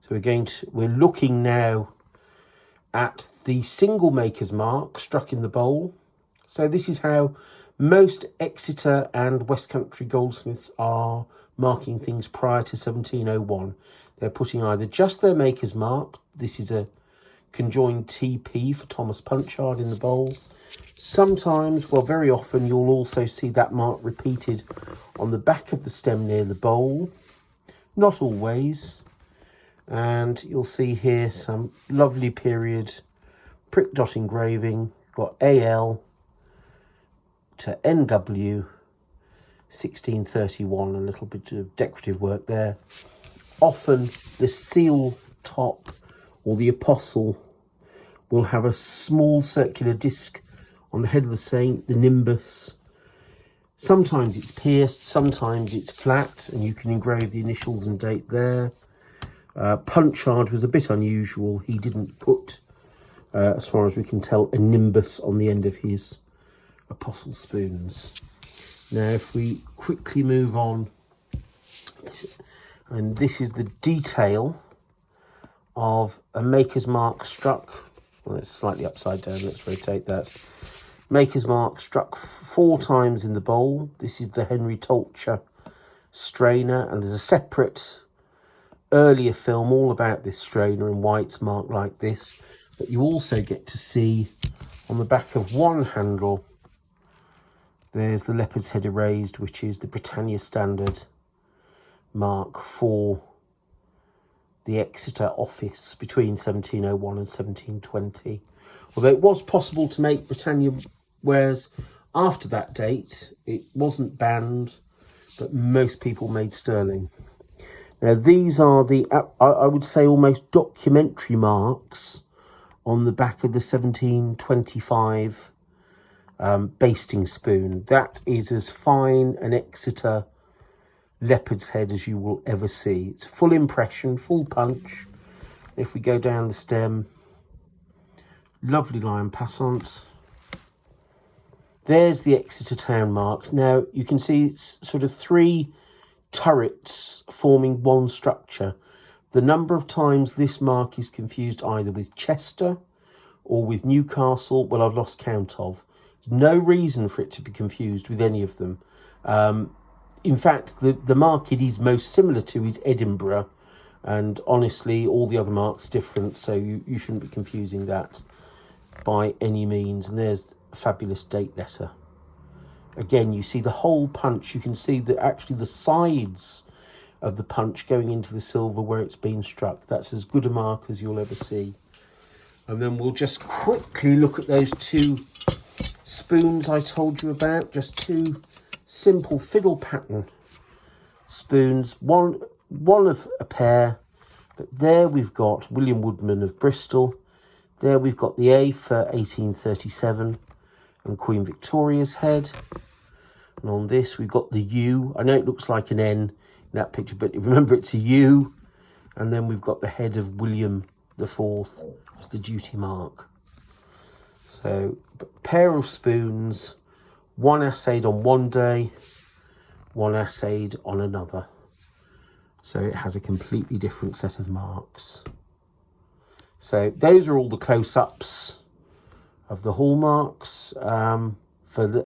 So we're looking now at the single maker's mark struck in the bowl. So this is how most Exeter and West Country goldsmiths are marking things prior to 1701. They're putting either just their maker's mark. This is a conjoined TP for Thomas Punchard in the bowl. Sometimes, well, very often, you'll also see that mark repeated on the back of the stem near the bowl. Not always. And you'll see here some lovely period prick dot engraving. Got AL to NW 1631, a little bit of decorative work there. Often the seal top or the apostle will have a small circular disc on the head of the saint, the nimbus. Sometimes it's pierced, sometimes it's flat, and you can engrave the initials and date there. Punchard was a bit unusual. He didn't put, as far as we can tell, a nimbus on the end of his apostle spoons. Now, if we quickly move on, and this is the detail of a maker's mark struck. Well, it's slightly upside down. Let's rotate that. Maker's mark struck 4 times in the bowl. This is the Henry Tolcher strainer, and there's a separate earlier film all about this strainer and why it's marked like this. But you also get to see on the back of one handle, there's the leopard's head erased, which is the Britannia standard mark for the Exeter office between 1701 and 1720. Although it was possible to make Britannia wares after that date, it wasn't banned, but most people made sterling. Now these are the, I would say, almost documentary marks on the back of the 1725 basting spoon. That is as fine an Exeter leopard's head as you will ever see. It's full impression, full punch. If we go down the stem, lovely lion passant. There's the Exeter town mark. Now you can see it's sort of 3 turrets forming one structure. The number of times this mark is confused either with Chester or with Newcastle, well, I've lost count of. There's no reason for it to be confused with any of them. In fact, the mark it is most similar to is Edinburgh, and honestly, all the other marks are different, so you shouldn't be confusing that by any means. And there's a fabulous date letter. Again, you see the whole punch. You can see that actually the sides of the punch going into the silver where it's been struck. That's as good a mark as you'll ever see. And then we'll just quickly look at those 2 spoons I told you about. Just 2 simple fiddle pattern spoons, one of a pair. But there we've got William Woodman of Bristol. There we've got the A for 1837 and Queen Victoria's head. And on this we've got the U. I know it looks like an N in that picture, but remember it's a U. And then we've got the head of William IV as the duty mark. So a pair of spoons, one assayed on one day, one assayed on another. So it has a completely different set of marks. So those are all the close-ups of the hallmarks for the